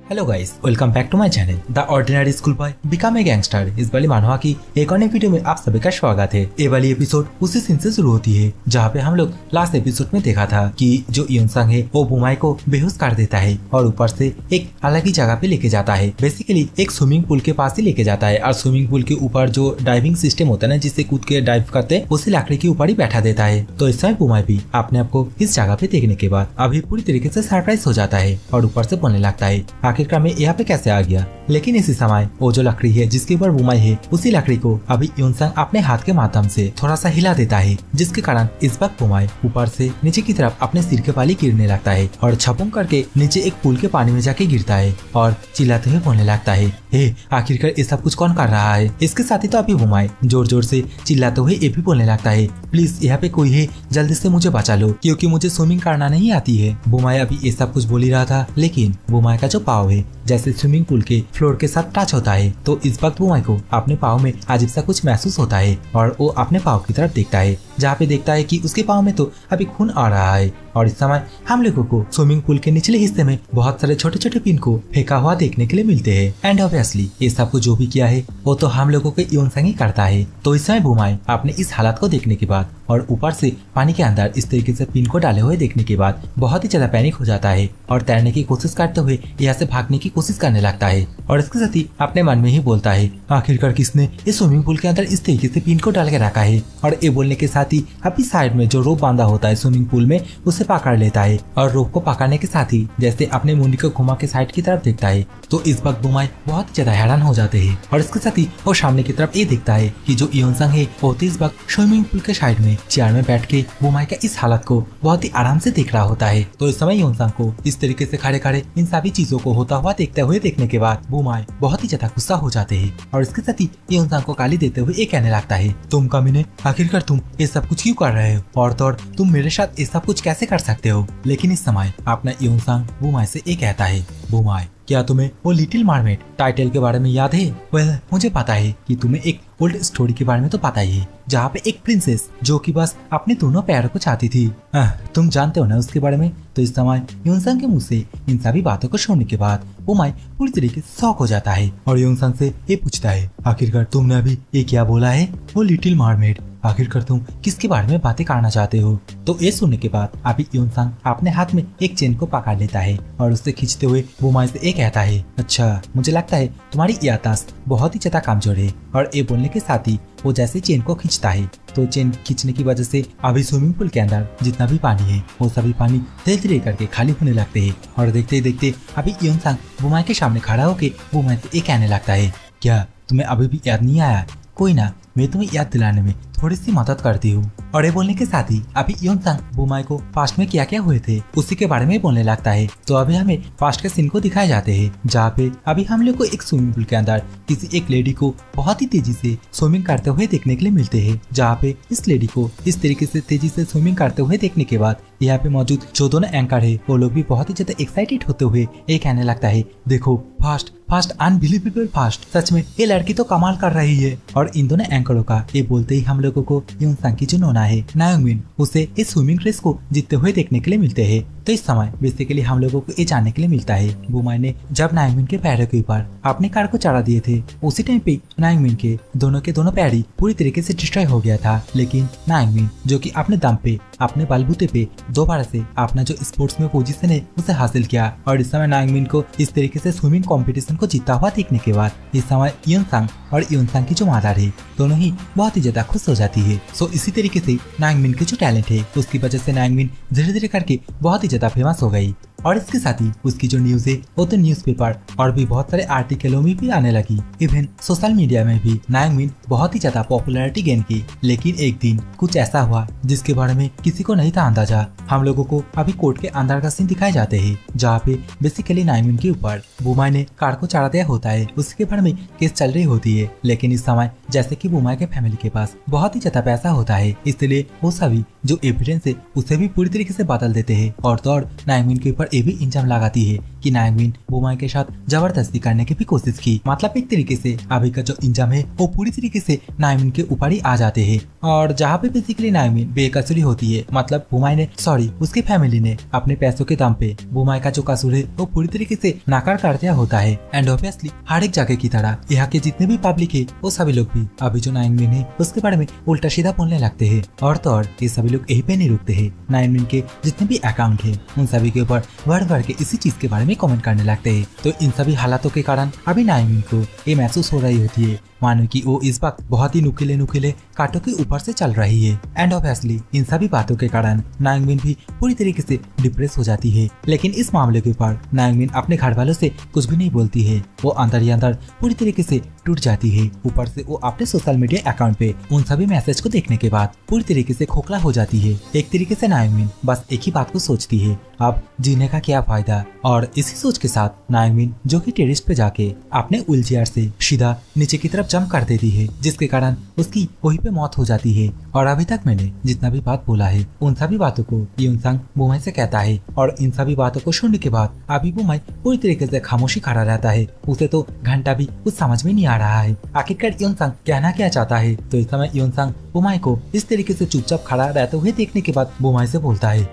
Hello guys, welcome back to my channel the ordinary school boy become a gangster. इस वाली मानवा की एक और नई वीडियो में आप सभी का स्वागत है। ये वाली एपिसोड उसी सीन से शुरू होती है जहाँ पे हम लोग लास्ट एपिसोड में देखा था कि जो यूनसंग है वो बुमाई को बेहोश कर देता है और ऊपर से एक अलग ही जगह पे लेके जाता है। बेसिकली एक स्विमिंग पूल के पास ही लेके जाता है और स्विमिंग पूल के ऊपर जो डाइविंग सिस्टम होता है ना, जिससे कूद के डाइव करते हैं, उसी लकड़ी के ऊपर ही बैठा देता है। तो इस समय बुमाई भी अपने आप को इस जगह पे देखने के बाद अभी पूरी तरीके से सरप्राइज हो जाता है और ऊपर से बोलने लगता है आखिरकार मैं यहाँ पे कैसे आ गया। लेकिन इसी समय वो जो लकड़ी है जिसके ऊपर बुमाई है, उसी लकड़ी को अभी यूनसंग अपने हाथ के माध्यम से थोड़ा सा हिला देता है, जिसके कारण इस वक्त बुमाई ऊपर से नीचे की तरफ अपने सिर के बाली गिरने लगता है और छपुंग करके नीचे एक पूल के पानी में जाके गिरता है और चिल्लाते हुए बोलने लगता है, हे आखिरकार ये सब कुछ कौन कर रहा है। इसके साथ ही तो अभी बुमाई जोर जोर से चिल्लाते हुए ये भी बोलने लगता है, प्लीज यहाँ पे कोई है, जल्दी से मुझे बचा लो क्योंकि मुझे स्विमिंग करना नहीं आती है। बुमाई अभी ये सब कुछ बोल ही रहा था, लेकिन बुमाई का जो पाव है जैसे स्विमिंग पूल के फ्लोर के साथ टच होता है, तो इस वक्त बुमाई को अपने पाव में अजीब सा कुछ महसूस होता है और वो अपने पाव की तरफ देखता है, जहाँ पे देखता है कि उसके पाव में तो अभी खून आ रहा है। और इस समय हम लोगों को स्विमिंग पूल के निचले हिस्से में बहुत सारे छोटे छोटे पिन को फेंका हुआ देखने के लिए मिलते हैं। एंड ऑब्वियसली ये सब कुछ जो भी किया है वो तो हम लोगों के यूनसंग ही करता है। तो इस समय बुमाई अपने इस हालत को देखने के बाद और ऊपर से पानी के अंदर इस तरीके से पिन को डाले हुए देखने के बाद बहुत ही ज्यादा पैनिक हो जाता है और तैरने की कोशिश करते हुए यहाँ से भागने की कोशिश करने लगता है और इसके साथ ही अपने मन में ही बोलता है, आखिरकार किसने इस स्विमिंग पूल के अंदर इस तरीके से पिन को डाल के रखा है। और ये बोलने के साथ ही अभी साइड में जो रोप बांधा होता है स्विमिंग पूल में, उसे पकड़ लेता है और रोप को पकड़ने के साथ ही जैसे अपने मुंडी को घुमा के साइड की तरफ देखता है, तो इस वक्त बुमाई बहुत ज्यादा हैरान हो जाते हैं और इसके साथ ही वो सामने की तरफ ये देखता है कि जो यूनसंग है वो तो इस वक्त स्विमिंग पूल के साइड में चेयर में बैठ के बुमाई का इस हालत को बहुत ही आराम से देख रहा होता है। तो इस समय यूनसंग को इस तरीके से खड़े खड़े इन सभी चीजों को होता हुआ देखते हुए देखने के बाद बुमाई बहुत ही ज्यादा गुस्सा हो जाते हैं और इसके साथ ही यूनसंग को गाली देते हुए ये कहने लगता है, तुम कमीने, आखिरकार तुम ये सब कुछ क्यों कर रहे हो और तो तुम मेरे साथ ये सब कुछ कैसे कर सकते हो। लेकिन इस समय अपना यूनसंग बुमाई से ये कहता है, बुमाई क्या तुम्हें वो लिटिल मरमेड टाइटल के बारे में याद है। वेल मुझे पता है कि तुम्हें एक ओल्ड स्टोरी के बारे में तो पता ही है, जहाँ पे एक प्रिंसेस जो कि बस अपने दोनों पैरों को चाहती थी, तुम जानते हो ना उसके बारे में। तो इस समय यूनसंग के मुंह से इन सभी बातों को सुनने के बाद बुमाई पूरी तरीके से शॉक हो जाता है और यूनसंग से ये पूछता है, आखिरकार तुमने अभी ये क्या बोला है, वो लिटिल मरमेड, आखिरकार तुम किसके बारे में बातें करना चाहते हो। तो ये सुनने के बाद अभी यूनसंग अपने हाथ में एक चेन को पकड़ लेता है और उससे खींचते हुए बुमाई से ये कहता है, अच्छा मुझे लगता है तुम्हारी याददाश्त बहुत ही ज्यादा कमजोर है। और ये बोलने के साथ ही वो जैसे चेन को खींचता है, तो चेन खींचने की वजह से अभी स्विमिंग पूल के अंदर जितना भी पानी है वो सभी पानी धीरे धीरे करके खाली होने लगते हैं। और देखते ही देखते अभी यूनसंग बुमाई के सामने खड़ा होकर बुमाई से ये कहने लगता है, क्या तुम्हें अभी भी याद नहीं आया, कोई ना, मैं तुम्हें याद दिलाने में थोड़ी सी मदद करती हूँ। और ये बोलने के साथ ही अभी यूनसंग बुमाई को पास्ट में क्या क्या हुए थे उसी के बारे में बोलने लगता है। तो अभी हमें पास्ट के सीन को दिखाए जाते हैं, जहाँ पे अभी हम लोग को एक स्विमिंग पूल के अंदर किसी एक लेडी को बहुत ही तेजी से स्विमिंग करते हुए देखने के लिए मिलते हैं, जहाँ पे इस लेडी को इस तरीके से तेजी से स्विमिंग करते हुए देखने के बाद यहाँ पे मौजूद जो दोनों एंकर है वो लोग भी बहुत ही ज्यादा एक्साइटेड होते हुए ये कहने लगता है, देखो फास्ट फास्ट, अनबिलीवेबल फास्ट, सच में ये लड़की तो कमाल कर रही है। और इन दोनों एंकरों का ये बोलते ही हम लोगों को यूनसंग की जो नोना है नायोंगमिन, उसे इस स्विमिंग रेस को जीतते हुए देखने के लिए मिलते हैं। तो इस समय बेसिकली हम लोगों को ये जानने के लिए मिलता है, बुमाई ने जब नायोंगमिन के पैरों के ऊपर अपने कार को चढ़ा दिए थे, उसी टाइम पे नायोंगमिन के दोनों पैर ही पूरी तरीके से डिस्ट्रॉय हो गया था। लेकिन नायोंगमिन जो कि अपने दम पे, अपने बलबूते पे दोबारा से अपना जो स्पोर्ट्स में पोजीशन है उसे हासिल किया। और इस समय नायोंगमिन को इस तरीके से स्विमिंग कॉम्पिटिशन को जीता हुआ देखने के बाद इस समय यूनसंग और यूनसंग की जो मदर है दोनों ही बहुत ही ज्यादा खुश हो जाती है। सो इसी तरीके से नायोंगमिन के जो टैलेंट है उसकी वजह से नायोंगमिन धीरे धीरे करके बहुत ही ज्यादा फेमस हो गई। और इसके साथ ही उसकी जो न्यूज है वो तो न्यूज़पेपर और भी बहुत सारे आर्टिकलों में भी आने लगी। इवन सोशल मीडिया में भी नायोंगमिन बहुत ही ज्यादा पॉपुलैरिटी गेन की। लेकिन एक दिन कुछ ऐसा हुआ जिसके बारे में किसी को नहीं था अंदाजा। हम लोगों को अभी कोर्ट के अंदर का सीन दिखाए जाते हैं, जहाँ पे बेसिकली नायोंगमिन के ऊपर बुमाई ने कार को चढ़ा दिया होता है, उसके बारे में केस चल रही होती है। लेकिन इस समय जैसे कि बुमाई के फैमिली के पास बहुत ही ज्यादा पैसा होता है, इसलिए वो सभी जो एविडेंस है उसे भी पूरी तरीके से बदल देते हैं और तो और नायंगमिन के ऊपर ये भी इल्जाम लगाती है कि नायंगमिन बुमाई के साथ जबरदस्ती करने की भी कोशिश की। मतलब एक तरीके से अभी का जो इल्जाम है वो पूरी तरीके से नायंगमिन के ऊपर ही आ जाते हैं और जहाँ पे बेसिकली नायंगमिन बेकसूरी होती है। मतलब बुमाई ने उसकी फैमिली ने अपने पैसों के दम पे बुमाई का जो कसूर है वो पूरी तरीके से नाकार कर दिया होता है। एंड ऑब्वियसली हर एक जगह की तरह यहाँ के जितने भी पब्लिक है वो सभी लोग भी अभी जो नायंगमिन है उसके बारे में उल्टा सीधा बोलने लगते हैं और तो और ये सभी लोग यही पे नहीं रुकते हैं। नायंगमिन के जितने भी अकाउंट है उन सभी के ऊपर बढ़ के इसी चीज के बारे में कमेंट करने लगते हैं। तो इन सभी हालातों के कारण अभी नायंगमिन को ये महसूस हो रही होती है मानो कि वो इस वक्त बहुत ही नुकीले कांटों के ऊपर से चल रही है। एंड ऑब्वियसली इन सभी बातों के कारण नायंगमिन भी पूरी तरीके से डिप्रेस हो जाती है। लेकिन इस मामले के ऊपर नायंगमिन अपने घर वालों से कुछ भी नहीं बोलती है। वो अंदर ही अंदर पूरी तरीके से टूट जाती है। ऊपर से वो अपने सोशल मीडिया अकाउंट पे उन सभी मैसेज को देखने के बाद पूरी तरीके से खोखला हो जाती है। एक तरीके से नायंगमिन बस एक ही बात को सोचती है, अब जीने का क्या फायदा। और इसी सोच के साथ नायंगमिन जो कि टेरेस पे जाके अपने व्हीलचेयर से सीधा नीचे की तरफ जंप कर देती है, जिसके कारण उसकी वहीं पे मौत हो जाती है। और अभी तक मैंने जितना भी बात बोला है उन सभी बातों को युनसंग बुमाई से कहता है और इन सभी बातों को सुनने के बाद अभी बुमाई पूरी तरीके से खामोशी खड़ा रहता है। उसे तो घंटा भी कुछ समझ में नहीं आ रहा है आखिरकार युनसंग कहना क्या चाहता है। तो इस समय युनसंग बुमाई को इस तरीके से चुपचाप खड़ा रहते हुए देखने के बाद बुमाई से बोलता है,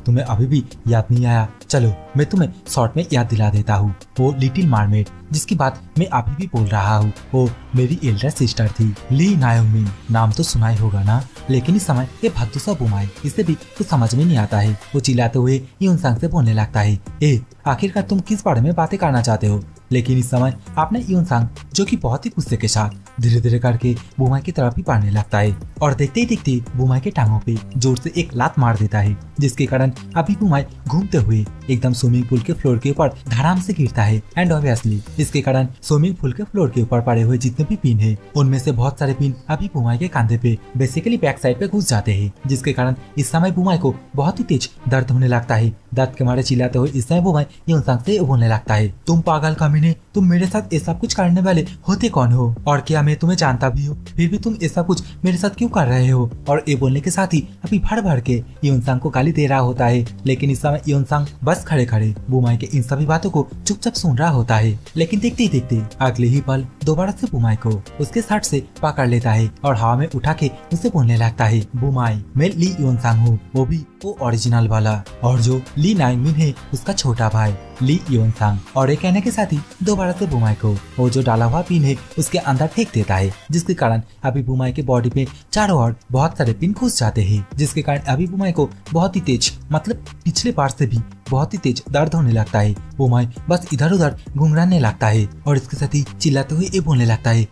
तुम्हें अभी भी याद नहीं आया? चलो मैं तुम्हें शॉर्ट में याद दिला देता हूँ। वो लिटिल मरमेड जिसकी बात मैं अभी भी बोल रहा हूँ वो मेरी एल्डर सिस्टर थी, ली नायंगमिन। नाम तो सुना ही होगा ना। लेकिन इस समय ये भद्दू सा बुमाई इसे भी कुछ समझ में नहीं आता है। वो चिल्लाते हुए युनसंग से बोलने लगता है, आखिरकार तुम किस बारे में बातें करना चाहते हो? लेकिन इस समय आपने युनसंग जो कि बहुत ही गुस्से के साथ धीरे धीरे करके बुमाई की तरफ ही बढ़ने लगता है और देखते ही देखते बुमाई के टांगों पे जोर से एक लात मार देता है, जिसके कारण अभी बुमाई घूमते हुए एकदम स्विमिंग पूल के फ्लोर के ऊपर धड़ाम से गिरता है। एंड ऑब्वियसली इसके कारण स्विमिंग पूल के फ्लोर के ऊपर पड़े हुए जितने भी पिन है उनमें से बहुत सारे पिन अभी बुमाई के कंधे पे बेसिकली बैक साइड पे घुस जाते हैं, जिसके कारण इस समय बुमाई को बहुत ही तेज दर्द होने लगता है। दर्द के मारे चिल्लाते हुए इस समय बुमाई युनसंग से बोलने लगता है, तुम पागल कमीने, तुम मेरे साथ ऐसा कुछ करने वाले होते कौन हो? और क्या मैं तुम्हें जानता भी हूँ? फिर भी तुम ऐसा कुछ मेरे साथ क्यों कर रहे हो? और ये बोलने के साथ ही अभी भर के युनसंग को गाली दे रहा होता है। लेकिन इस समय युनसंग बस खड़े खड़े बुमाई के इन सभी बातों को चुपचाप सुन रहा होता है। लेकिन देखते ही देखते अगले ही पल दोबारा से बुमाई को उसके शर्ट से पकड़ लेता है और हवा में उठा के उसे बोलने लगता है, बुमाई मैं ली युनसंग हूँ, वो भी वो ओरिजिनल वाला, और जो ली नायंगमिन है उसका छोटा भाई ली युनसंग। और ये कहने के साथ ही दोबारा से बुमाई को वो जो डाला हुआ पिन है उसके अंदर फेंक देता है, जिसके कारण अभी बुमाई के बॉडी पे चारों ओर बहुत सारे पिन घुस जाते हैं, जिसके कारण अभी बुमाई को बहुत ही तेज मतलब पिछले बार से भी बहुत ही तेज दर्द होने लगता है। बुमाई बस इधर उधर घुंघराने लगता है और इसके साथ ही चिल्लाते हुए ये बोलने लगता है,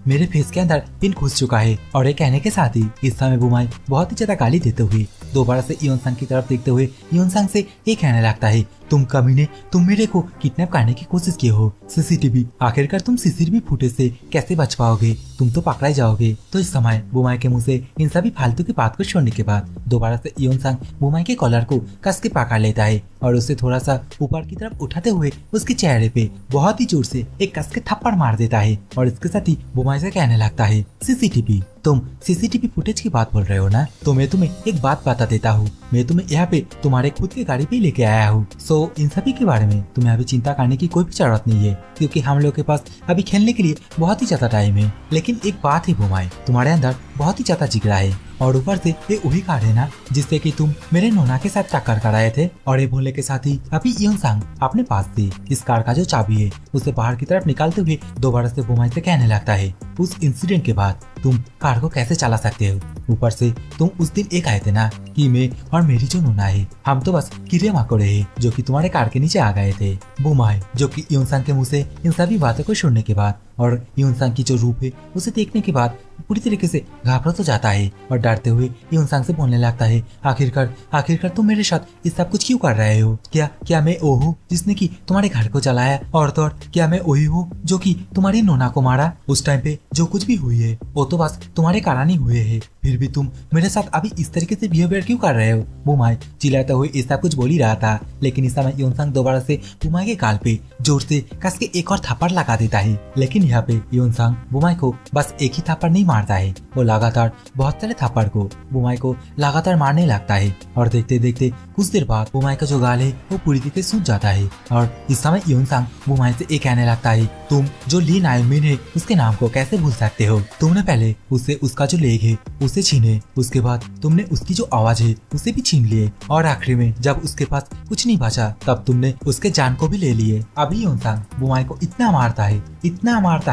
मेरे फेस के अंदर पिन घुस चुका है। और ये कहने के साथ ही इस समय बुमाई बहुत ही ज्यादा गाली देते हुए दोबारा से युनसंग की तरफ देखते हुए युनसंग से ये कहने लगता है, तुम कमीने, तुम मेरे को किडनैप करने की कोशिश किए हो। सीसीटीवी, आखिरकार तुम सीसीटीवी फुटेज से कैसे बच पाओगे? तुम तो पकड़ा ही जाओगे। तो इस समय बुमाई के मुंह से इन सभी फालतू की बात को सुनने के बाद दोबारा से युनसंग बुमाई के कॉलर को कस के पकड़ लेता है और उसे थोड़ा सा ऊपर की तरफ उठाते हुए उसके चेहरे पे बहुत ही जोर से एक कस के थप्पड़ मार देता है और इसके साथ ही बुमाई से कहने लगता है, सीसीटीवी, तुम सीसीटीवी फुटेज की बात बोल रहे हो ना? तो मैं तुम्हें एक बात बता देता हूँ, मैं तुम्हें यहाँ पे तुम्हारे खुद की गाड़ी पे लेके आया हूँ। सो इन सभी के बारे में तुम्हें अभी चिंता करने की कोई भी जरूरत नहीं है, क्योंकि हम लोग के पास अभी खेलने के लिए बहुत ही ज्यादा टाइम है। लेकिन एक बात है बुमाई, तुम्हारे अंदर बहुत ही ज्यादा जिगरा है और ऊपर से ये वही कार है ना जिससे कि तुम मेरे नोना के साथ टक्कर कराए थे। और ये बोलने के साथ ही अभी युनसंग अपने पास से इस कार का जो चाबी है उसे बाहर की तरफ निकालते हुए दोबारा से बुमाई से कहने लगता है, उस इंसिडेंट के बाद तुम कार को कैसे चला सकते हो? ऊपर से तुम उस दिन एक आए थे ना कि मैं और मेरी जो नोना है हम तो बस कीड़े मकोड़े हैं जो कि तुम्हारे कार के नीचे आ गए थे। बुमाई जो कि युनसंग के मुंह से इन सभी बातों को सुनने के बाद और युनसंग की जो रूप है उसे देखने के बाद पूरी तरीके से घबरा तो जाता है और डरते हुए युनसंग से बोलने लगता है, आखिरकार तुम मेरे साथ ये सब कुछ क्यों कर रहे हो? क्या मैं वो हूँ जिसने की तुम्हारे घर को जलाया? और तो और क्या मैं वही हूँ जो कि तुम्हारी नोना को मारा? उस टाइम पे जो कुछ भी हुई है वो तो बस तुम्हारे कारण ही हुए है, फिर भी तुम मेरे साथ अभी इस तरीके से बिहेवियर क्यों कर रहे हो? बुमाई चिल्लाते हुए ऐसा कुछ बोल ही रहा था, लेकिन इस समय युनसंग दोबारा से बुमाई के गाल पे जोर से कस के एक और थप्पड़ लगा देता है। लेकिन लेकिन यहाँ पे योनसांग बुमाई को बस एक ही थप्पड़ नहीं मारता है, वो लगातार बहुत सारे थप्पड़ को बुमाई को लगातार मारने लगता है। और देखते देखते कुछ देर बाद बुमाई का जो गाल है वो पूरी तरीके से सूज जाता है। और इस समय योनसांग बुमाई से ये कहने लगता है, तुम जो ली नायोमिन है उसके नाम को कैसे भूल सकते हो? तुमने पहले उससे उसका जो लेग है उसे छीने, उसके बाद तुमने उसकी जो आवाज है उसे भी छीन लिए, और आखिरी में जब उसके पास कुछ नहीं बचा तब तुमने उसके जान को भी ले लिए। अभी योनसांग बुमाई को इतना मारता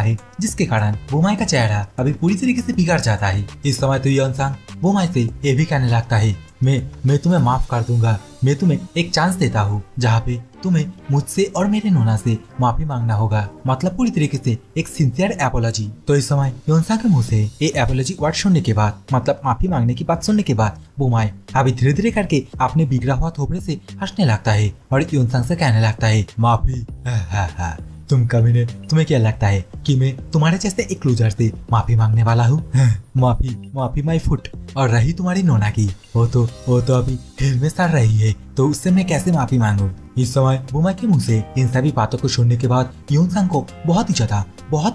है जिसके कारण बुमाई का चेहरा अभी पूरी तरीके से बिगड़ जाता है। इस समय तो योनसांग बुमाई से ये भी कहने लगता है, मैं तुम्हें माफ कर दूंगा, मैं तुम्हें एक चांस देता हूँ जहाँ पे तुम्हें मुझसे और मेरे नोना से माफी मांगना होगा, मतलब पूरी तरीके से एक सिंसियर एपोलॉजी। तो इस समय योनसांग के मुंह से ये एपोलॉजी वर्ड सुनने के बाद, मतलब माफी मांगने की बात सुनने के बाद बुमाई अभी धीरे धीरे करके अपने बिगड़ा हुआ थोपड़े से हंसने लगता है और योनसांग से कहने लगता है, माफी? तुम कमीने, तुम्हें क्या लगता है कि मैं तुम्हारे जैसे एक लूजर से माफी मांगने वाला हूँ? माफी माई फुट। और रही तुम्हारी नोना की, वो तो अभी हिल में सड़ रही है, तो उससे मैं कैसे माफी मांगू? इस समय बुमाई के मुंह से इन सभी बातों को सुनने के बाद योनसांग को बहुत ही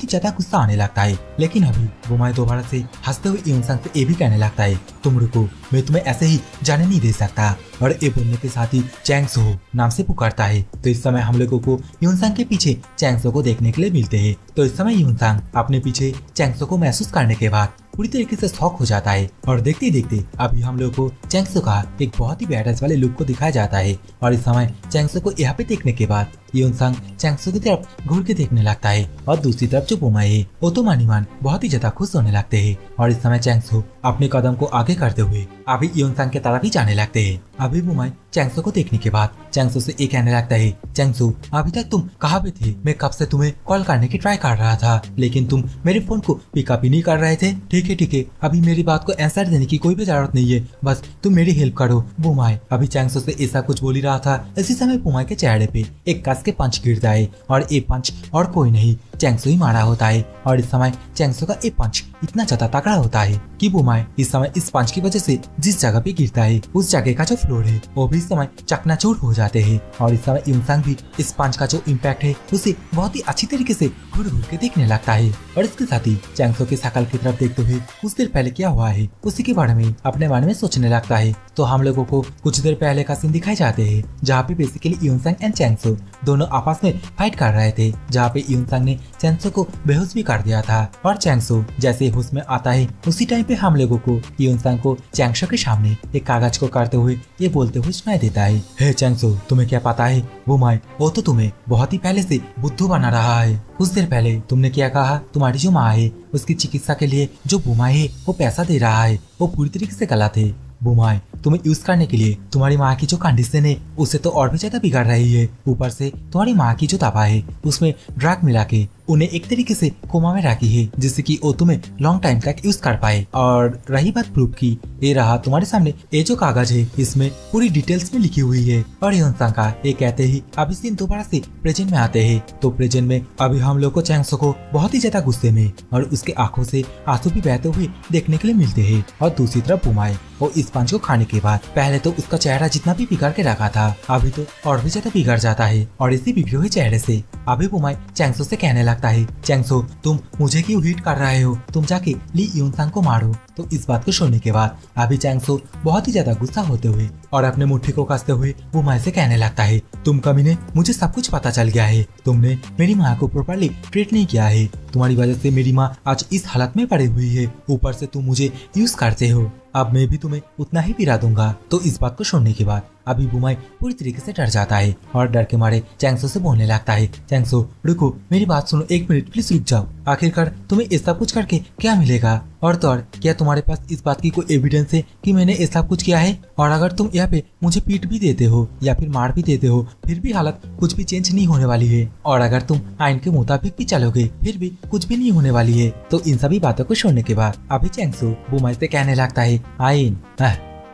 ज्यादा गुस्सा आने लगता है। लेकिन अभी बुमाई दोबारा से हंसते हुए योनसांग से ये भी कहने लगता है, तुम रुको, मैं तुम्हें ऐसे ही जाने नहीं दे सकता। और ये बोलने के साथ ही चैंगसो नाम से पुकारता है। तो इस समय हम लोगों को योनसांग के पीछे चैंगसो को देखने के लिए मिलते हैं। तो इस समय योनसांग अपने पीछे चैंगसो को महसूस करने के बाद पूरी तरीके से शॉक हो जाता है। और देखते देखते अभी हम लोग को चैंगसो का एक बहुत ही बैडनेस वाले लुक को दिखाया जाता है। और इस समय चैंगसो को यहाँ पे देखने के बाद योनसांग चैंगसो की तरफ घूर के देखने लगता है, और दूसरी तरफ जो बुमाई है वो तो मानीमान बहुत ही ज्यादा खुश होने लगते हैं। और इस समय चैंगसो अपने कदम को आगे करते हुए अभी योनसांग के तरफ ही जाने लगते हैं। अभी बुमाई चैंगसो को देखने के बाद चैंगसो से ये कहने लगता है, चैंगसो अभी तक तुम कहाँ पे थे? मैं कब से तुम्हें कॉल करने की ट्राई कर रहा था, लेकिन तुम मेरे फोन को पिकअप ही नहीं कर रहे थे। ठीक है, अभी मेरी बात को आंसर देने की कोई भी जरूरत नहीं है, बस तुम मेरी हेल्प करो। बुमाई अभी चैंगसो से ऐसा कुछ बोल ही रहा था, इसी समय बुमाई के चेहरे पे एक कस के पंच गिरता है, और ये पंच और कोई नहीं चैंगसो ही मारा होता है। और इस समय चैंगसो का ये पंच इतना ज्यादा तगड़ा होता है कि बुमाई इस समय इस पंच की वजह से जिस जगह पे गिरता है उस जगह का जो फ्लोर है वो भी इस समय चकनाचूर हो जाते हैं। और इस समय योनसांग भी इस पंच का जो इम्पैक्ट है उसे बहुत ही अच्छी तरीके से घूर घूर के देखने लगता है। और इसके साथ ही चैंगसो की शकल की तरफ देखते हुए कुछ देर पहले क्या हुआ है उसी के बारे में अपने बारे में सोचने लगता है। तो हम लोगों को कुछ देर पहले का सीन दिखाई जाते हैं जहाँ पे बेसिकली योनसांग एंड चैंगसो दोनों आपस में फाइट कर रहे थे, जहाँ पे योनसांग ने चैंगसो को बेहोश भी कर दिया था। और चैंगसो जैसे होश में आता है उसी टाइम पे हम लोगों को योनसांग को चैंगसो के सामने एक कागज को काटते हुए ये बोलते हुए सुनाई देता है, हे चैंगसो, तुम्हें क्या पता है बुमाई वो तो तुम्हें बहुत ही पहले से बुद्धू बना रहा है। कुछ देर पहले तुमने क्या कहा, तुम्हारी जो माँ है उसकी चिकित्सा के लिए जो बुमाई है वो पैसा दे रहा है, वो पूरी तरीके से गलत है। बुमाई तुम्हें यूज करने के लिए तुम्हारी माँ की जो कंडीशन है उससे तो और भी ज्यादा बिगड़ रही है, ऊपर से तुम्हारी माँ की जो दवा है उसमें ड्रग मिला के उन्हें एक तरीके से कोमा में रखी है, जिससे कि वो तुम्हें लॉन्ग टाइम तक यूज कर पाए। और रही बात प्रूफ की, ये रहा तुम्हारे सामने ये जो कागज है, इसमें पूरी डिटेल्स में लिखी हुई है। और योनसांग का ये कहते ही अभी सीन दोबारा से प्रेजेंट में आते हैं। तो प्रेजेंट में अभी हम लोग को चैंगसो को बहुत ही ज्यादा गुस्से में और उसके आंखों से आंसू भी बहते हुए देखने के लिए मिलते हैं। और दूसरी तरफ बुमाई वो इस पंच को खाने के बाद पहले तो उसका चेहरा जितना भी बिगड़ के रखा था अभी तो और भी ज्यादा बिगड़ जाता है। और इसी बिगड़े हुए चेहरे से अभी बुमाई चैंगसो से कहने लगता है, चैंगसो तुम मुझे क्यों हिट कर रहे हो, तुम जाके ली योनसांग को मारो। तो इस बात को सुनने के बाद अभी चैंगसो बहुत ही ज्यादा गुस्सा होते हुए और अपने मुट्ठी को कसते हुए बुमाई से कहने लगता है, तुम कमीने, मुझे सब कुछ पता चल गया है, तुमने मेरी माँ को प्रॉपर्ली ट्रीट नहीं किया है, तुम्हारी वजह से मेरी माँ आज इस हालत में पड़ी हुई है, ऊपर से तुम मुझे यूज करते हो, अब मैं भी तुम्हें उतना ही पिला दूंगा। तो इस बात को सुनने के बाद अभी बुमाई पूरी तरीके से डर जाता है और डर के मारे चैंगसो से बोलने लगता है, चैंगसो रुको, मेरी बात सुनो, एक मिनट प्लीज रुक जाओ, आखिरकार तुम्हें ऐसा कुछ करके क्या मिलेगा, और तो और क्या तुम्हारे पास इस बात की कोई एविडेंस है कि मैंने ऐसा कुछ किया है? और अगर तुम यहाँ पे मुझे पीट भी देते हो या फिर मार भी देते हो फिर भी हालत कुछ भी चेंज नहीं होने वाली है, और अगर तुम आइन के मुताबिक भी चलोगे फिर भी कुछ भी नहीं होने वाली है। तो इन सभी बातों को सुनने के बाद अभी चैंगसो बुमाई से कहने लगता है, आइन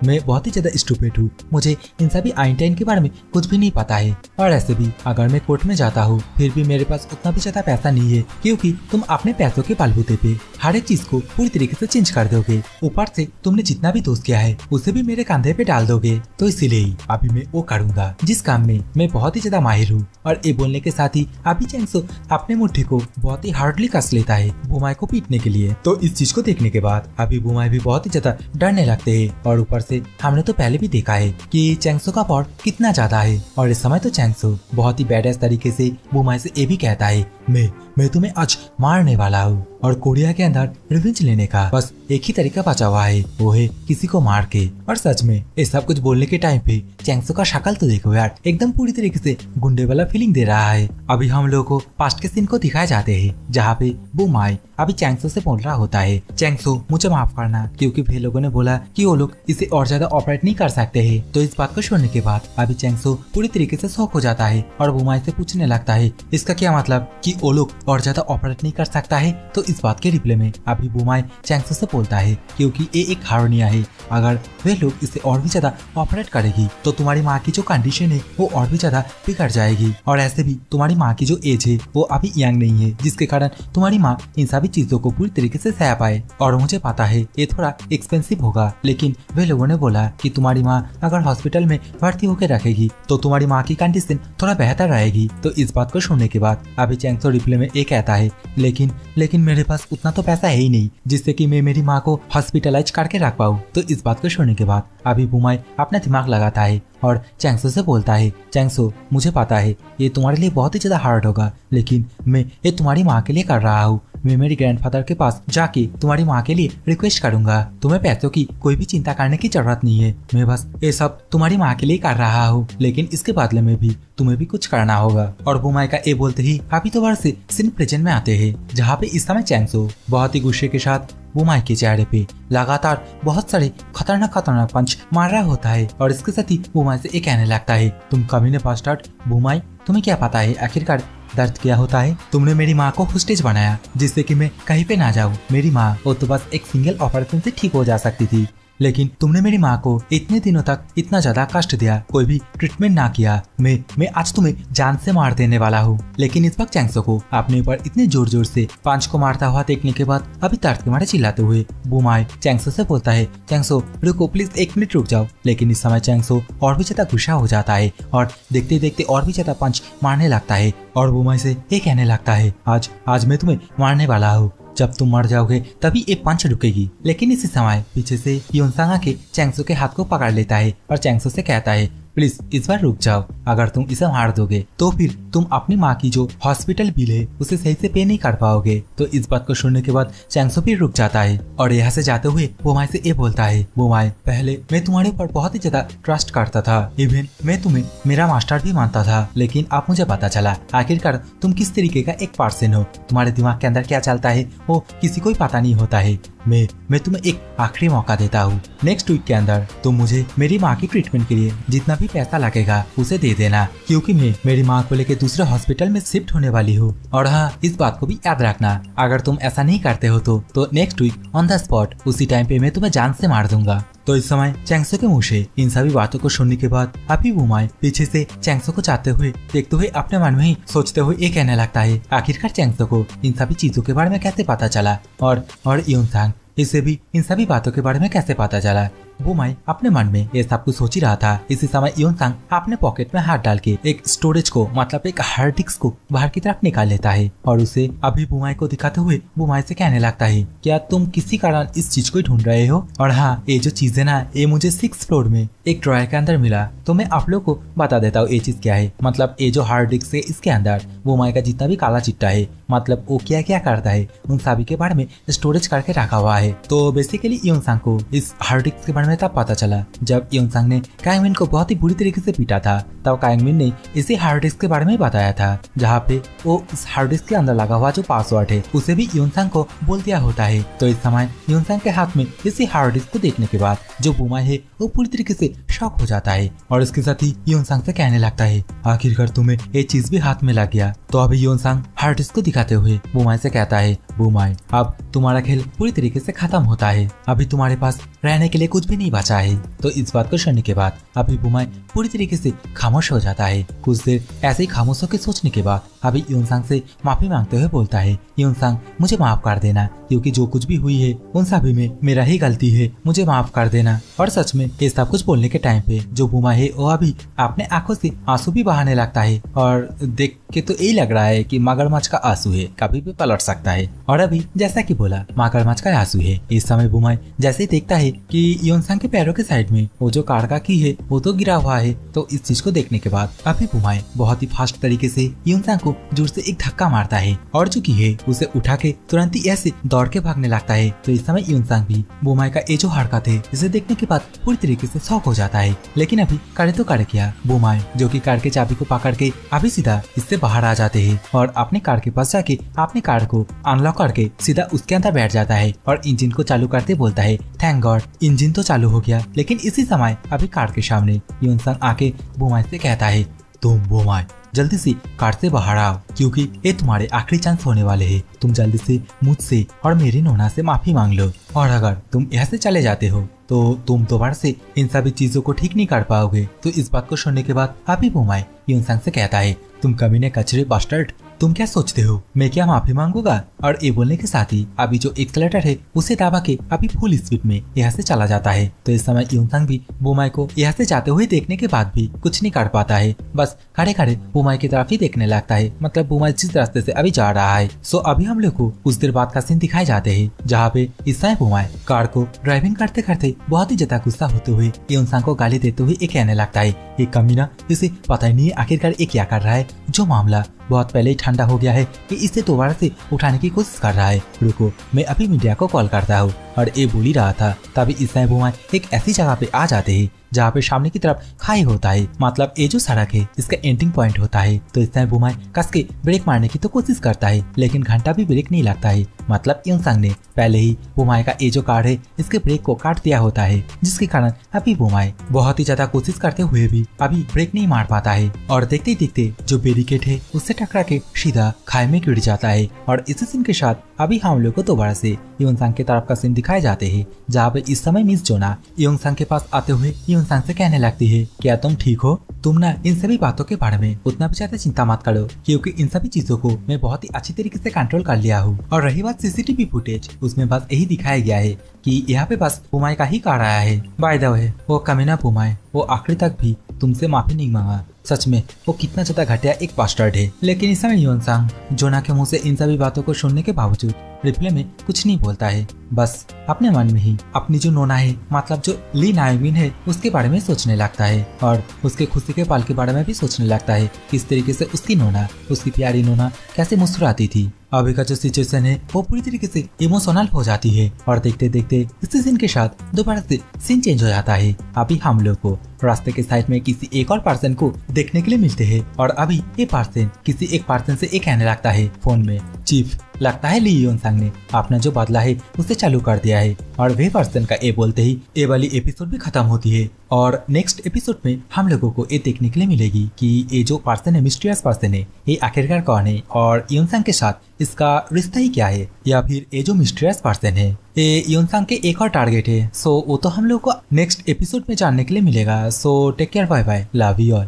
मैं बहुत ही ज्यादा स्टूपिड हूँ, मुझे इन सभी आइंस्टाइन के बारे में कुछ भी नहीं पता है। और ऐसे भी अगर मैं कोर्ट में जाता हूँ फिर भी मेरे पास उतना भी ज्यादा पैसा नहीं है, क्योंकि तुम अपने पैसों के बलबूते पे हर एक चीज को पूरी तरीके से चेंज कर दोगे। ऊपर से तुमने जितना भी दोस्त किया है उसे भी मेरे कंधे पे डाल दोगे। तो इसीलिए ही अभी मैं वो करूंगा जिस काम में मैं बहुत ही ज्यादा माहिर हूँ। और ये बोलने के साथ ही अभी चैंगसो अपने मुट्ठी को बहुत ही हार्डली कस लेता है बुमाई को पीटने के लिए। तो इस चीज को देखने के बाद अभी बुमाई भी बहुत ही ज्यादा डरने लगते हैं। और ऊपर से हमने तो पहले भी देखा है कि चैंगसो का पावर कितना ज्यादा है। और इस समय तो चैंगसो बहुत ही बैडएस तरीके से बुमाई से ये भी कहता है, मैं तुम्हें आज मारने वाला हूँ। और कोरिया के अंदर रिवेंज लेने का बस एक ही तरीका बचा हुआ है, वो है किसी को मार के। और सच में ये सब कुछ बोलने के टाइम पे चैंगसो का शक्ल तो देखो यार, एकदम पूरी तरीके से गुंडे वाला फीलिंग दे रहा है। अभी हम लोगों को पास्ट के सीन को दिखाए जाते हैं जहाँ पे बुमाई अभी चैंगसो से बोल रहा होता है, चैंगसो मुझे माफ करना, क्योंकि वे लोगों ने बोला कि वो लोग इसे और ज्यादा ऑपरेट नहीं कर सकते हैं। तो इस बात को सुनने के बाद अभी चैंगसो पूरी तरीके से शॉक हो जाता है और बुमाई से पूछने लगता है, इसका क्या मतलब कि वो लोग और ज्यादा ऑपरेट नहीं कर सकता है। तो इस बात के रिप्लाई में अभी बुमाई चैंगसो से बोलता है, क्योंकि ये एक हार्निया है, अगर वे लोग इसे और भी ज्यादा ऑपरेट करेगी तो तुम्हारी माँ की जो कंडीशन है वो और भी ज्यादा बिगड़ जाएगी। और ऐसे भी तुम्हारी माँ की जो एज है वो अभी यंग नहीं है, जिसके कारण तुम्हारी माँ इन सभी चीजों को पूरी तरीके से सह पाए। और मुझे पता है ये थोड़ा एक्सपेंसिव होगा, लेकिन वे लोगों ने बोला कि तुम्हारी माँ अगर हॉस्पिटल में भर्ती होकर रखेगी तो तुम्हारी माँ की कंडीशन थोड़ा बेहतर रहेगी। तो इस बात को सुनने के बाद अभी चैंगसो रिप्लाई में ये कहता है, लेकिन मेरे पास उतना तो पैसा है ही नहीं जिससे कि मैं मेरी माँ को हॉस्पिटलाइज करके रख पाऊँ। तो इस बात को सुनने के बाद अभी बुमाई अपना दिमाग लगाता है और चैंगसो से बोलता है, चैंगसो मुझे पता है ये तुम्हारे लिए बहुत ही ज्यादा हार्ड होगा, लेकिन मैं ये तुम्हारी माँ के लिए कर रहा हूँ। मैं मेरी ग्रैंडफादर के पास जाके तुम्हारी माँ के लिए रिक्वेस्ट करूंगा। तुम्हें पैसों की कोई भी चिंता करने की जरूरत नहीं है, मैं बस ये सब तुम्हारी माँ के लिए कर रहा हूँ, लेकिन इसके बदले में भी तुम्हें भी कुछ करना होगा। और बुमाई का ये बोलते ही अभी तो बार से सीन प्रेजेंट में आते हैं, जहाँ पे इस समय चैंगसो बहुत ही गुस्से के साथ बुमाई के चेहरे पे लगातार बहुत सारे खतरनाक पंच मार रहा होता है। और इसके साथ ही बुमाई से ये कहने लगता है, तुम कमीने बास्टर्ड, बुमाई तुम्हें क्या पता है आखिरकार दर्द क्या होता है। तुमने मेरी माँ को होस्टेज बनाया जिससे कि मैं कहीं पे ना जाऊँ। मेरी माँ वो तो बस एक सिंगल ऑपरेशन से ठीक हो जा सकती थी, लेकिन तुमने मेरी माँ को इतने दिनों तक इतना ज्यादा कष्ट दिया, कोई भी ट्रीटमेंट ना किया। मैं आज तुम्हें जान से मार देने वाला हूँ। लेकिन इस वक्त चैंगसो को अपने ऊपर इतने जोर जोर से पंच को मारता हुआ देखने के बाद अभी दर्द के मारे चिल्लाते हुए बुमाई चैंगसो से बोलता है, चैंगसो रुको प्लीज, 1 मिनट रुक जाओ। लेकिन इस समय चैंगसो और भी ज्यादा गुस्सा हो जाता है और देखते देखते और भी ज्यादा पंच मारने लगता है। और बुमाई से ये कहने लगता है, आज मैं तुम्हें मारने वाला हूँ, जब तुम मर जाओगे तभी एक पंच रुकेगी। लेकिन इसी समय पीछे से योनसांग आके चैंगसो के हाथ को पकड़ लेता है और चैंगसो से कहता है, प्लीज इस बार रुक जाओ, अगर तुम इसे मार दोगे तो फिर तुम अपनी माँ की जो हॉस्पिटल बिल है उसे सही से पे नहीं कर पाओगे। तो इस बात को सुनने के बाद चैंगसो भी रुक जाता है और यहाँ से जाते हुए बुमाई से ये बोलता है, बुमाई पहले मैं तुम्हारे ऊपर बहुत ही ज्यादा ट्रस्ट करता था, इवन मैं तुम्हें मेरा मास्टर भी मानता था, लेकिन अब मुझे पता चला आखिरकार तुम किस तरीके का एक पर्सन हो। तुम्हारे दिमाग के अंदर क्या चलता है वो किसी को ही पता नहीं होता है। मैं तुम्हें एक आखिरी मौका देता हूँ, नेक्स्ट वीक के अंदर तुम मुझे मेरी माँ की ट्रीटमेंट के लिए जितना भी पैसा लगेगा उसे दे देना, क्योंकि मैं मेरी माँ को लेकर दूसरे हॉस्पिटल में शिफ्ट होने वाली हूँ। और हाँ, इस बात को भी याद रखना, अगर तुम ऐसा नहीं करते हो तो next week on the spot उसी टाइम पे मैं तुम्हें जान से मार दूंगा। तो इस समय चैंगसो के मुंह से इन सभी बातों को सुनने के बाद अभी बुमाई पीछे से चैंगसो को चाहते हुए देखते हुए अपने मन में ही सोचते हुए ये कहने लगता है, आखिरकार चैंगसो को इन सभी चीजों के बारे में कैसे पता चला और योनसांग इसे भी इन सभी बातों के बारे में कैसे पता चला। बुमाई अपने मन में ये सब कुछ सोच ही रहा था। इसी समय योनसांग अपने पॉकेट में हाथ डाल के एक स्टोरेज को मतलब एक हार्ड डिस्क को बाहर की तरफ निकाल लेता है और उसे अभी बुमाई को दिखाते हुए बुमाई से कहने लगता है, क्या तुम किसी कारण इस चीज को ढूंढ रहे हो? और हाँ, ये जो चीज है ना, ये मुझे 6th फ्लोर में एक ड्रॉयर के अंदर मिला, तो मैं आप लोग को बता देता हूँ ये चीज क्या है। मतलब ये जो हार्ड डिस्क है इसके अंदर बुमाई का जितना भी काला चिट्टा है, मतलब वो क्या क्या करता है उन सभी के बारे में स्टोरेज करके रखा हुआ है। तो बेसिकली योनसांग को इस हार्ड डिस्क के बारे में तब पता चला जब योनसांग ने कांगमिन को बहुत ही बुरी तरीके से पीटा था। तब कांगमिन ने इसी हार्ड डिस्क के बारे में बताया था, जहाँ पे वो इस हार्ड डिस्क के अंदर लगा हुआ जो पासवर्ड है उसे भी योनसांग को बोल दिया होता है। तो इस समय योनसांग के हाथ में इसी हार्ड डिस्क को देखने के बाद जो बुमाई है वो पूरी तरीके से शॉक हो जाता है और इसके साथ ही योनसांग से कहने लगता है, आखिरकार तुम्हें ये चीज भी हाथ में लग गया। तो अभी योनसांग हार्ड डिस्क को दिखाते हुए बुमाई से कहता है, बुमाई अब तुम्हारा खेल पूरी तरीके से खत्म होता है, अभी तुम्हारे पास रहने के लिए कुछ भी नहीं बचा है। तो इस बात को सुनने के बाद अभी बुमाई पूरी तरीके से खामोश हो जाता है। कुछ देर ऐसे ही खामोश होकर सोचने के बाद अभी योनसांग से माफी मांगते हुए बोलता है, योनसांग मुझे माफ कर देना, क्योंकि जो कुछ भी हुई है उन सभी में मेरा ही गलती है, मुझे माफ कर देना। और सच में ये सब कुछ बोलने के टाइम पे जो बुमाई है वो अभी अपने आंखों से आंसू भी बहाने लगता है और देख के तो यही लग रहा है कि मगरमच्छ का आंसू है, कभी भी पलट सकता है। और अभी जैसा कि बोला मगरमच्छ का आंसू है, इस समय बुमाई जैसे ही देखता है कि योनसांग के पैरों के साइड में वो जो कार का की है वो तो गिरा हुआ है, तो इस चीज को देखने के बाद अभी बुमाई बहुत ही फास्ट तरीके से योनसांग को जोर से एक धक्का मारता है और जो की है उसे उठा के तुरंत ही ऐसे दौड़ के भागने लगता है। तो इस समय योनसांग भी बुमाई का ये जो हरकत है इसे देखने के बाद पूरी तरीके से शॉक हो जाता है। लेकिन अभी करे तो करे क्या, बुमाई जो की कार के चाबी को पकड़ के अभी सीधा इससे बाहर आ जाते हैं और अपने कार के पास जाके अपने कार को अनलॉक करके सीधा उसके अंदर बैठ जाता है और इंजन को चालू करते बोलता है, थैंक गॉड इंजन तो चालू हो गया। लेकिन इसी समय अभी कार के सामने योनसांग आके बुमाई से कहता है, तुम बुमाई जल्दी से कार से बाहर आओ, क्योंकि ये तुम्हारे आखिरी चांस होने वाले हैं। तुम जल्दी से मुझसे और मेरी नोना से माफी मांग लो, और अगर तुम यहाँ से चले जाते हो तो तुम दोबारा से इन सभी चीजों को ठीक नहीं कर पाओगे। तो इस बात को सुनने के बाद अभी बुमाई योनसांग से कहता है, तुम कमीने कचरे बास्टर्ड, तुम क्या सोचते हो मैं क्या माफी मांगूंगा। और ये बोलने के साथ ही अभी जो एक्सेलेरेटर है उसे दबा के अभी फुल स्पीड में यहाँ से चला जाता है। तो इस समय योनसांग भी बुमाई को यहाँ से जाते हुए देखने के बाद भी कुछ नहीं कर पाता है, बस खड़े खड़े बुमाई की तरफ ही देखने लगता है, मतलब बुमाई जिस रास्ते से अभी जा रहा है। सो अभी हम लोग को कुछ देर बाद का सीन दिखाए जाते हैं, जहाँ पे इस समय बुमाई कार को ड्राइविंग करते करते बहुत ही ज्यादा गुस्सा होते हुए योनसांग को गाली देते हुए ये कहने लगता है, ये कमीना इसे पता ही नहीं है आखिरकार ये क्या कर रहा है, जो मामला बहुत पहले ही ठंडा हो गया है कि इसे दोबारा से उठाने की कोशिश कर रहा है। रुको मैं अभी मीडिया को कॉल करता हूँ। और ये बोल ही रहा था तभी इस समय बुमाई एक ऐसी जगह पे आ जाते हैं जहाँ पे सामने की तरफ खाई होता है, मतलब ये जो सड़क है इसका एंडिंग पॉइंट होता है। तो इस समय बुमाई कस के ब्रेक मारने की तो कोशिश करता है, लेकिन घंटा भी ब्रेक नहीं लगता है, मतलब योनसांग ने पहले ही बुमाई का ये जो कार है इसके ब्रेक को काट दिया होता है, जिसके कारण अभी बुमाई बहुत ही ज्यादा कोशिश करते हुए भी अभी ब्रेक नहीं मार पाता है और देखते देखते जो बैरिकेड है उससे टकरा के सीधा खाई में गिर जाता है। और इसी सीन के साथ अभी हम लोग को दोबारा से योनसांग की तरफ का सीन दिखाए जाते हैं, जहाँ पे इस समय मिस जोना योनसांग के पास आते हुए योनसांग से कहने लगती है, क्या तुम ठीक हो, तुम ना इन सभी बातों के बारे में उतना भी ज्यादा चिंता मत करो, क्योंकि इन सभी चीजों को मैं बहुत ही अच्छी तरीके से कंट्रोल कर लिया हूँ। और रही बात सीसीटीवी फुटेज, उसमें बस यही दिखाया गया है कि यहाँ पे बस बुमाई का ही कार आया है। बाय द वे वो कमीना बुमाई वो आखिरी तक भी तुमसे माफी नहीं मांगा, सच में वो कितना ज्यादा घटिया एक बास्टर्ड है। लेकिन इस समय योनसांग जोना के मुंह से इन सभी बातों को सुनने के बावजूद रिप्ले में कुछ नहीं बोलता है, बस अपने मन में ही अपनी जो नोना है मतलब जो ली नायोमिन है उसके बारे में सोचने लगता है और उसके खुशी के पल के बारे में भी सोचने लगता है, किस तरीके से उसकी नोना, उसकी प्यारी नोना कैसे मुस्कुराती थी। अभी का जो सिचुएशन है वो पूरी तरीके से इमोशनल हो जाती है और देखते देखते इसी सीन के साथ दोबारा से सीन चेंज हो जाता है। अभी हम लोग को रास्ते के साइड में किसी एक और पर्सन को देखने के लिए मिलते हैं और अभी ये पर्सन किसी एक पर्सन से एक कहने लगता है फोन में, चीफ लगता है ली योनसांग ने अपना जो बदला है उसे चालू कर दिया है। और वे पर्सन का ए बोलते ही ये वाली एपिसोड भी खत्म होती है और नेक्स्ट एपिसोड में हम लोगों को ये देखने के लिए मिलेगी कि ये जो पर्सन है, मिस्टीरियस पर्सन है, ये आखिरकार कौन है और योनसांग के साथ इसका रिश्ता ही क्या है, या फिर ये जो मिस्टीरियस पर्सन है ये योनसांग के एक और टारगेट है। सो वो तो हम लोग को नेक्स्ट एपिसोड में जानने के लिए मिलेगा। So take care, bye bye, love you all.